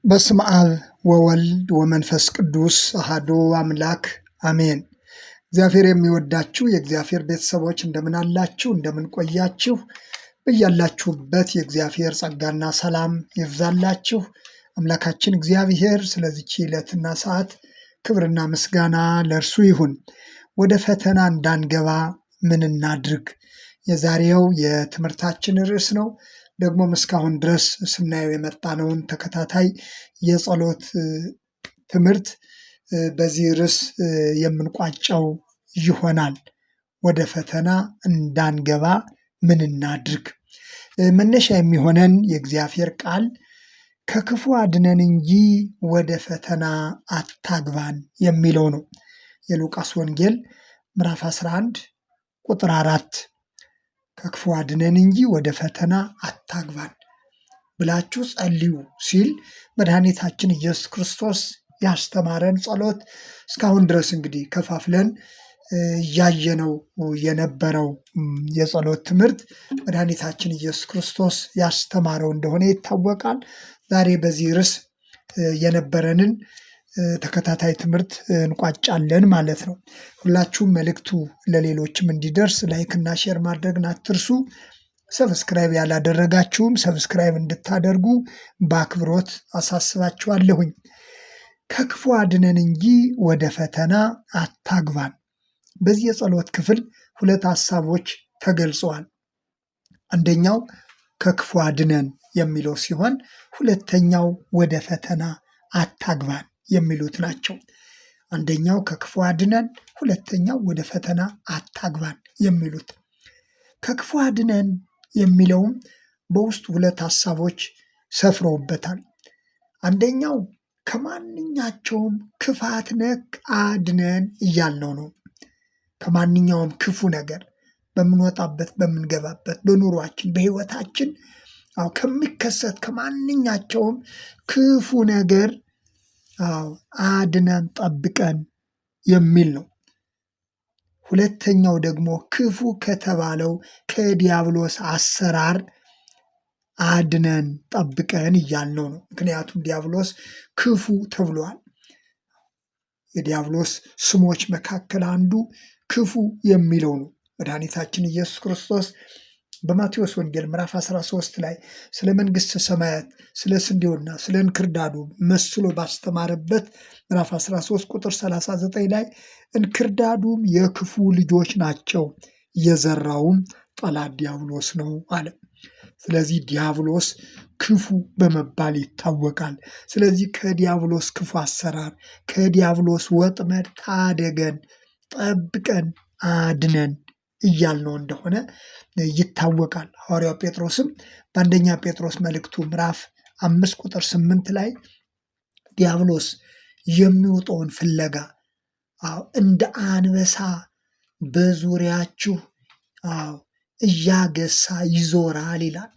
በስመ አብ ወወልድ ወመንፈስ ቅዱስ አሐዱ አምላክ አሜን። እግዚአብሔር የሚወዳችሁ የእግዚአብሔር ቤተሰቦች እንደምን አላችሁ? እንደምን ቆያችሁ? በያላችሁበት የእግዚአብሔር ጸጋና ሰላም ይብዛላችሁ። አምላካችን እግዚአብሔር ስለዚች ዕለትና ሰዓት ክብርና ምስጋና ለእርሱ ይሁን። ወደ ፈተና እንዳንገባ ምን እናድርግ? የዛሬው የትምህርታችን ርዕስ ነው። ደግሞም እስካሁን ድረስ ስናየው የመጣነውን ተከታታይ የጸሎት ትምህርት በዚህ ርዕስ የምንቋጨው ይሆናል። ወደ ፈተና እንዳንገባ ምን እናድርግ? መነሻ የሚሆነን የእግዚአብሔር ቃል ከክፉ አድነን እንጂ ወደ ፈተና አታግባን የሚለው ነው። የሉቃስ ወንጌል ምዕራፍ 11 ቁጥር 4 ከክፉ አድነን እንጂ ወደ ፈተና አታግባን ብላችሁ ጸልዩ ሲል መድኃኒታችን ኢየሱስ ክርስቶስ ያስተማረን ጸሎት እስካሁን ድረስ እንግዲህ ከፋፍለን እያየነው የነበረው የጸሎት ትምህርት መድኃኒታችን ኢየሱስ ክርስቶስ ያስተማረው እንደሆነ ይታወቃል። ዛሬ በዚህ ርዕስ የነበረንን ተከታታይ ትምህርት እንቋጫለን ማለት ነው። ሁላችሁም መልእክቱ ለሌሎችም እንዲደርስ ላይክና ሼር ማድረግን አትርሱ። ሰብስክራይብ ያላደረጋችሁም ሰብስክራይብ እንድታደርጉ በአክብሮት አሳስባችኋለሁኝ። ከክፉ አድነን እንጂ ወደ ፈተና አታግባን። በዚህ የጸሎት ክፍል ሁለት ሀሳቦች ተገልጸዋል። አንደኛው ከክፉ አድነን የሚለው ሲሆን ሁለተኛው ወደ ፈተና አታግባን የሚሉት ናቸው። አንደኛው ከክፉ አድነን፣ ሁለተኛው ወደ ፈተና አታግባን የሚሉት። ከክፉ አድነን የሚለውም በውስጡ ሁለት ሀሳቦች ሰፍረውበታል። አንደኛው ከማንኛቸውም ክፋት ነክ አድነን እያልነው ነው። ከማንኛውም ክፉ ነገር በምንወጣበት በምንገባበት በኑሯችን በሕይወታችን ከሚከሰት ከማንኛቸውም ክፉ ነገር አድነን ጠብቀን የሚል ነው። ሁለተኛው ደግሞ ክፉ ከተባለው ከዲያብሎስ አሰራር አድነን ጠብቀን እያልነው ነው። ምክንያቱም ዲያብሎስ ክፉ ተብሏል። የዲያብሎስ ስሞች መካከል አንዱ ክፉ የሚለው ነው። መድኃኒታችን ኢየሱስ ክርስቶስ በማቴዎስ ወንጌል ምዕራፍ 13 ላይ ስለ መንግሥተ ሰማያት ስለ ስንዴውና ስለ እንክርዳዱ መስሎ ባስተማረበት ምዕራፍ 13 ቁጥር 39 ላይ እንክርዳዱም የክፉ ልጆች ናቸው፣ የዘራውም ጠላት ዲያብሎስ ነው አለ። ስለዚህ ዲያብሎስ ክፉ በመባል ይታወቃል። ስለዚህ ከዲያብሎስ ክፉ አሰራር ከዲያብሎስ ወጥመድ ታደገን፣ ጠብቀን፣ አድነን እያልነው እንደሆነ ይታወቃል። ሐዋርያው ጴጥሮስም በአንደኛ ጴጥሮስ መልእክቱ ምዕራፍ 5 ቁጥር 8 ላይ ዲያብሎስ የሚውጠውን ፍለጋ እንደ አንበሳ በዙሪያችሁ እያገሳ ይዞራል ይላል።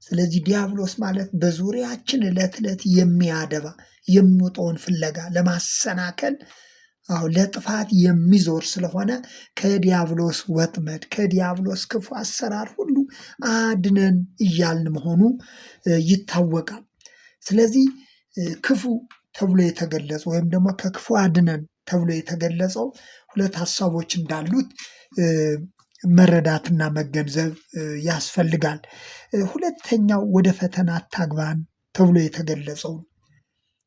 ስለዚህ ዲያብሎስ ማለት በዙሪያችን ዕለት ዕለት የሚያደባ የሚውጠውን ፍለጋ ለማሰናከል ለጥፋት የሚዞር ስለሆነ ከዲያብሎስ ወጥመድ ከዲያብሎስ ክፉ አሰራር ሁሉ አድነን እያልን መሆኑ ይታወቃል። ስለዚህ ክፉ ተብሎ የተገለጸው ወይም ደግሞ ከክፉ አድነን ተብሎ የተገለጸው ሁለት ሀሳቦች እንዳሉት መረዳትና መገንዘብ ያስፈልጋል። ሁለተኛው ወደ ፈተና አታግባን ተብሎ የተገለጸው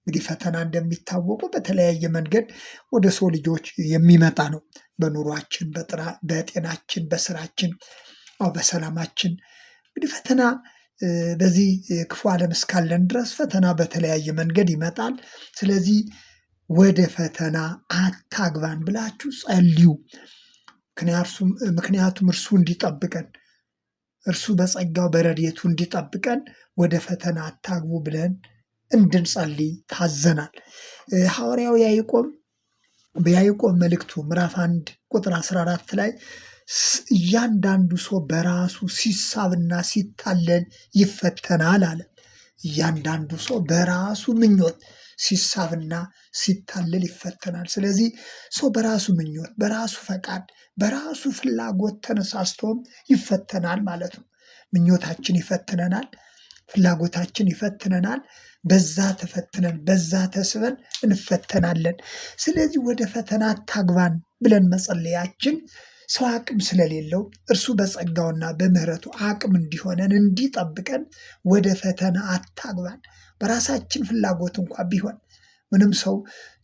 እንግዲህ ፈተና እንደሚታወቁ በተለያየ መንገድ ወደ ሰው ልጆች የሚመጣ ነው። በኑሯችን፣ በጤናችን፣ በስራችን፣ በሰላማችን እንግዲህ ፈተና በዚህ ክፉ ዓለም እስካለን ድረስ ፈተና በተለያየ መንገድ ይመጣል። ስለዚህ ወደ ፈተና አታግባን ብላችሁ ጸልዩ። ምክንያቱም እርሱ እንዲጠብቀን እርሱ በጸጋው በረድኤቱ እንዲጠብቀን ወደ ፈተና አታግቡ ብለን እንድንጸልይ ታዘናል። ሐዋርያው ያዕቆብ በያዕቆብ መልእክቱ ምዕራፍ 1 ቁጥር 14 ላይ እያንዳንዱ ሰው በራሱ ሲሳብና ሲታለል ይፈተናል አለ። እያንዳንዱ ሰው በራሱ ምኞት ሲሳብና ሲታለል ይፈተናል። ስለዚህ ሰው በራሱ ምኞት፣ በራሱ ፈቃድ፣ በራሱ ፍላጎት ተነሳስቶም ይፈተናል ማለት ነው። ምኞታችን ይፈትነናል። ፍላጎታችን ይፈትነናል። በዛ ተፈትነን በዛ ተስበን እንፈተናለን። ስለዚህ ወደ ፈተና አታግባን ብለን መጸለያችን ሰው አቅም ስለሌለው እርሱ በጸጋውና በምሕረቱ አቅም እንዲሆነን እንዲጠብቀን ወደ ፈተና አታግባን። በራሳችን ፍላጎት እንኳ ቢሆን ምንም ሰው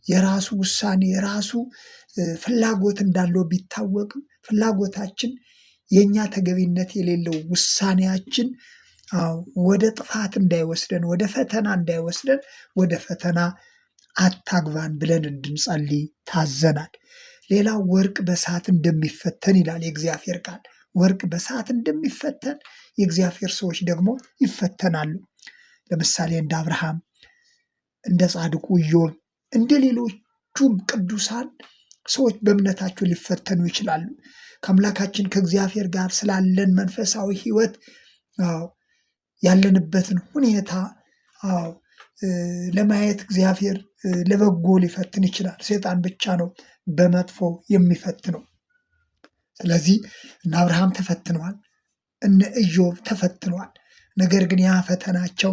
የራሱ ውሳኔ የራሱ ፍላጎት እንዳለው ቢታወቅም ፍላጎታችን የእኛ ተገቢነት የሌለው ውሳኔያችን ወደ ጥፋት እንዳይወስደን ወደ ፈተና እንዳይወስደን ወደ ፈተና አታግባን ብለን እንድንጸልይ ታዘናል። ሌላው ወርቅ በእሳት እንደሚፈተን ይላል የእግዚአብሔር ቃል። ወርቅ በእሳት እንደሚፈተን የእግዚአብሔር ሰዎች ደግሞ ይፈተናሉ። ለምሳሌ እንደ አብርሃም፣ እንደ ጻድቁ ኢዮብ፣ እንደ ሌሎቹም ቅዱሳን ሰዎች በእምነታቸው ሊፈተኑ ይችላሉ። ከአምላካችን ከእግዚአብሔር ጋር ስላለን መንፈሳዊ ሕይወት ያለንበትን ሁኔታ ለማየት እግዚአብሔር ለበጎ ሊፈትን ይችላል። ሰይጣን ብቻ ነው በመጥፎ የሚፈትነው። ስለዚህ እነ አብርሃም ተፈትነዋል፣ እነ ኢዮብ ተፈትነዋል። ነገር ግን ያ ፈተናቸው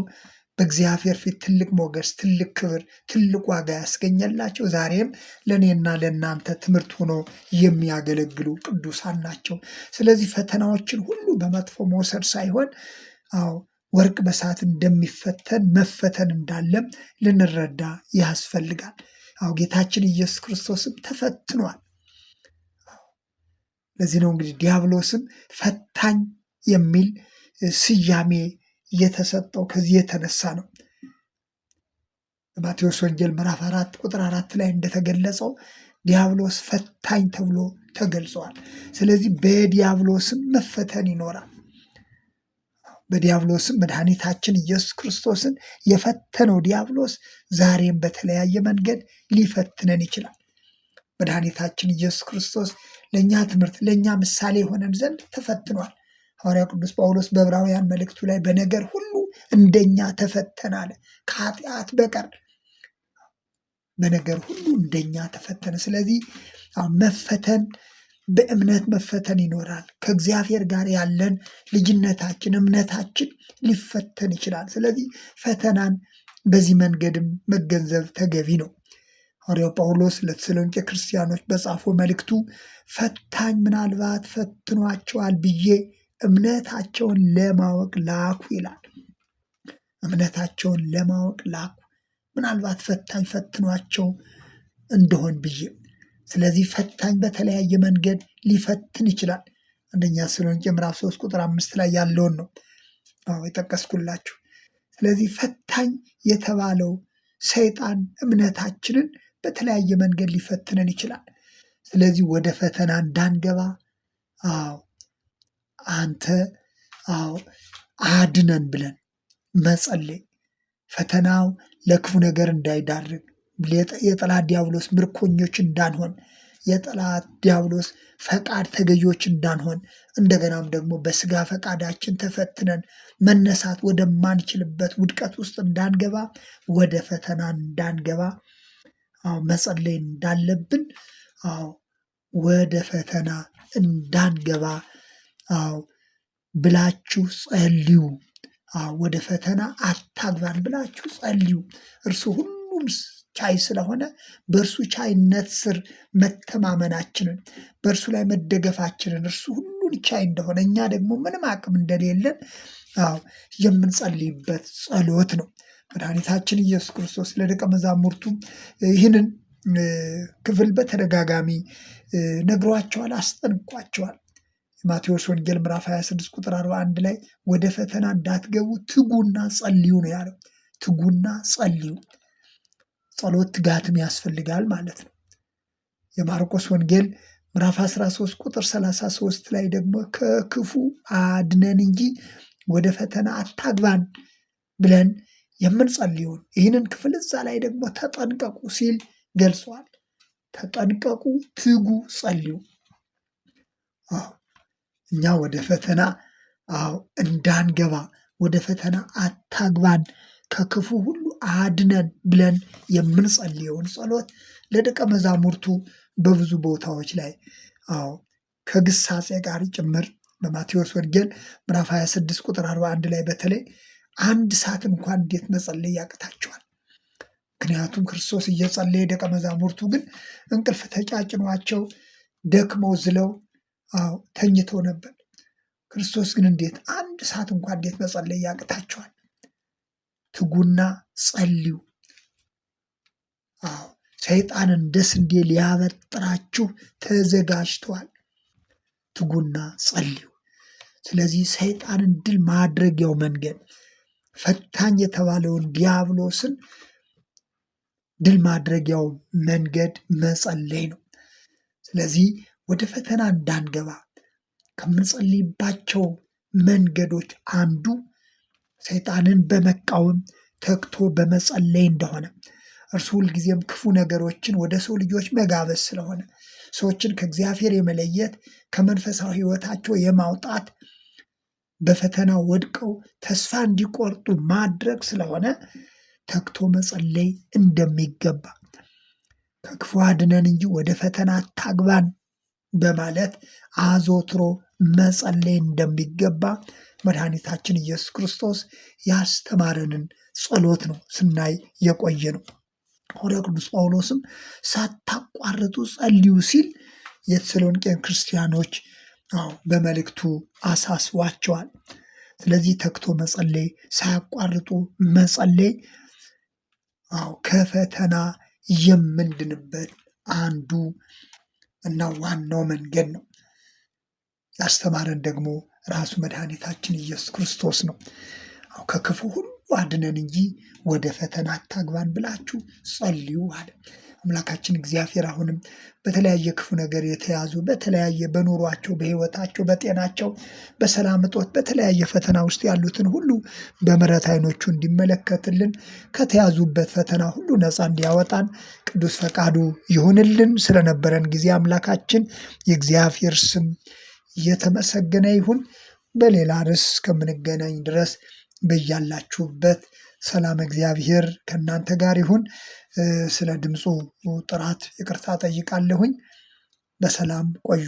በእግዚአብሔር ፊት ትልቅ ሞገስ፣ ትልቅ ክብር፣ ትልቅ ዋጋ ያስገኘላቸው ዛሬም ለእኔና ለእናንተ ትምህርት ሆኖ የሚያገለግሉ ቅዱሳን ናቸው። ስለዚህ ፈተናዎችን ሁሉ በመጥፎ መውሰድ ሳይሆን ወርቅ በእሳት እንደሚፈተን መፈተን እንዳለም ልንረዳ ያስፈልጋል። ጌታችን ኢየሱስ ክርስቶስም ተፈትኗል። ለዚህ ነው እንግዲህ ዲያብሎስም ፈታኝ የሚል ስያሜ የተሰጠው ከዚህ የተነሳ ነው። በማቴዎስ ወንጌል ምዕራፍ 4 ቁጥር 4 ላይ እንደተገለጸው ዲያብሎስ ፈታኝ ተብሎ ተገልጿል። ስለዚህ በዲያብሎስም መፈተን ይኖራል። በዲያብሎስም መድኃኒታችን ኢየሱስ ክርስቶስን የፈተነው ዲያብሎስ ዛሬም በተለያየ መንገድ ሊፈትነን ይችላል። መድኃኒታችን ኢየሱስ ክርስቶስ ለእኛ ትምህርት ለእኛ ምሳሌ የሆነን ዘንድ ተፈትኗል። ሐዋርያው ቅዱስ ጳውሎስ በዕብራውያን መልእክቱ ላይ በነገር ሁሉ እንደኛ ተፈተነ አለ፣ ከኃጢአት በቀር በነገር ሁሉ እንደኛ ተፈተነ። ስለዚህ መፈተን በእምነት መፈተን ይኖራል። ከእግዚአብሔር ጋር ያለን ልጅነታችን እምነታችን ሊፈተን ይችላል። ስለዚህ ፈተናን በዚህ መንገድም መገንዘብ ተገቢ ነው። ሐዋርያው ጳውሎስ ለተሰሎንቄ ክርስቲያኖች በጻፈው መልእክቱ ፈታኝ ምናልባት ፈትኗቸዋል ብዬ እምነታቸውን ለማወቅ ላኩ ይላል። እምነታቸውን ለማወቅ ላኩ፣ ምናልባት ፈታኝ ፈትኗቸው እንደሆን ብዬ። ስለዚህ ፈታኝ በተለያየ መንገድ ሊፈትን ይችላል። አንደኛ ተሰሎንቄ ምዕራፍ 3 ቁጥር 5 ላይ ያለውን ነው የጠቀስኩላችሁ። ስለዚህ ፈታኝ የተባለው ሰይጣን እምነታችንን በተለያየ መንገድ ሊፈትነን ይችላል። ስለዚህ ወደ ፈተና እንዳንገባ አንተ አድነን ብለን መጸለይ፣ ፈተናው ለክፉ ነገር እንዳይዳርግ፣ የጠላት ዲያብሎስ ምርኮኞች እንዳንሆን፣ የጠላት ዲያብሎስ ፈቃድ ተገዢዎች እንዳንሆን፣ እንደገናም ደግሞ በስጋ ፈቃዳችን ተፈትነን መነሳት ወደማንችልበት ውድቀት ውስጥ እንዳንገባ፣ ወደ ፈተና እንዳንገባ መጸለይ እንዳለብን፣ ወደ ፈተና እንዳንገባ ብላችሁ ጸልዩ። ወደ ፈተና አታግባን ብላችሁ ጸልዩ። እርሱ ሁሉም ቻይ ስለሆነ በእርሱ ቻይነት ስር መተማመናችንን፣ በእርሱ ላይ መደገፋችንን፣ እርሱ ሁሉን ቻይ እንደሆነ እኛ ደግሞ ምንም አቅም እንደሌለን የምንጸልይበት ጸሎት ነው። መድኃኒታችን ኢየሱስ ክርስቶስ ለደቀ መዛሙርቱ ይህንን ክፍል በተደጋጋሚ ነግሯቸዋል፣ አስጠንቅቋቸዋል። የማቴዎስ ወንጌል ምዕራፍ 26 ቁጥር 41 ላይ ወደ ፈተና እንዳትገቡ ትጉና ጸልዩ ነው ያለው። ትጉና ጸልዩ። ጸሎት ትጋትም ያስፈልጋል ማለት ነው። የማርቆስ ወንጌል ምዕራፍ 13 ቁጥር 33 ላይ ደግሞ ከክፉ አድነን እንጂ ወደ ፈተና አታግባን ብለን የምንጸልየውን ይህንን ክፍል እዛ ላይ ደግሞ ተጠንቀቁ ሲል ገልጿል። ተጠንቀቁ፣ ትጉ፣ ጸልዩ። እኛ ወደ ፈተና እንዳንገባ ወደ ፈተና አታግባን ከክፉ ሁሉ አድነን ብለን የምንጸልየውን ጸሎት ለደቀ መዛሙርቱ በብዙ ቦታዎች ላይ ከግሳጼ ጋር ጭምር በማቴዎስ ወንጌል ምዕራፍ 26 ቁጥር 41 ላይ በተለይ 1 ሰዓት እንኳን እንዴት መጸለይ ያቅታቸዋል? ምክንያቱም ክርስቶስ እየጸለየ ደቀ መዛሙርቱ ግን እንቅልፍ ተጫጭኗቸው ደክመው ዝለው ተኝተው ነበር። ክርስቶስ ግን እንዴት 1 ሰዓት እንኳን እንዴት መጸለይ ያቅታቸዋል? ትጉና ጸልዩ። ሰይጣን እንደ ስንዴ ሊያበጥራችሁ ተዘጋጅተዋል። ትጉና ጸልዩ። ስለዚህ ሰይጣንን ድል ማድረጊያው መንገድ ፈታኝ የተባለውን ዲያብሎስን ድል ማድረጊያው መንገድ መጸለይ ነው። ስለዚህ ወደ ፈተና እንዳንገባ ከምንጸልይባቸው መንገዶች አንዱ ሰይጣንን በመቃወም ተግቶ በመጸለይ እንደሆነ እርሱ ሁልጊዜም ክፉ ነገሮችን ወደ ሰው ልጆች መጋበዝ ስለሆነ ሰዎችን ከእግዚአብሔር የመለየት ከመንፈሳዊ ሕይወታቸው የማውጣት በፈተና ወድቀው ተስፋ እንዲቆርጡ ማድረግ ስለሆነ ተግቶ መጸለይ እንደሚገባ ከክፉ አድነን እንጂ ወደ ፈተና አታግባን በማለት አዘውትሮ መጸለይ እንደሚገባ መድኃኒታችን ኢየሱስ ክርስቶስ ያስተማረንን ጸሎት ነው ስናይ የቆየ ነው። ሐዋርያው ቅዱስ ጳውሎስም ሳታቋርጡ ጸልዩ ሲል የተሰሎንቄን ክርስቲያኖች በመልእክቱ አሳስቧቸዋል። ስለዚህ ተግቶ መጸለይ፣ ሳያቋርጡ መጸለይ ከፈተና የምንድንበት አንዱ እና ዋናው መንገድ ነው። ያስተማረን ደግሞ ራሱ መድኃኒታችን ኢየሱስ ክርስቶስ ነው። ከክፉ ሁሉ አድነን እንጂ ወደ ፈተና አታግባን ብላችሁ ጸልዩ አለ። አምላካችን እግዚአብሔር አሁንም በተለያየ ክፉ ነገር የተያዙ በተለያየ በኑሯቸው፣ በሕይወታቸው፣ በጤናቸው፣ በሰላም እጦት በተለያየ ፈተና ውስጥ ያሉትን ሁሉ በምሕረት ዓይኖቹ እንዲመለከትልን ከተያዙበት ፈተና ሁሉ ነፃ እንዲያወጣን ቅዱስ ፈቃዱ ይሁንልን። ስለነበረን ጊዜ አምላካችን የእግዚአብሔር ስም የተመሰገነ ይሁን። በሌላ ርዕስ እስከምንገናኝ ድረስ በያላችሁበት ሰላም እግዚአብሔር ከእናንተ ጋር ይሁን። ስለ ድምፁ ጥራት ይቅርታ ጠይቃለሁኝ። በሰላም ቆዩ።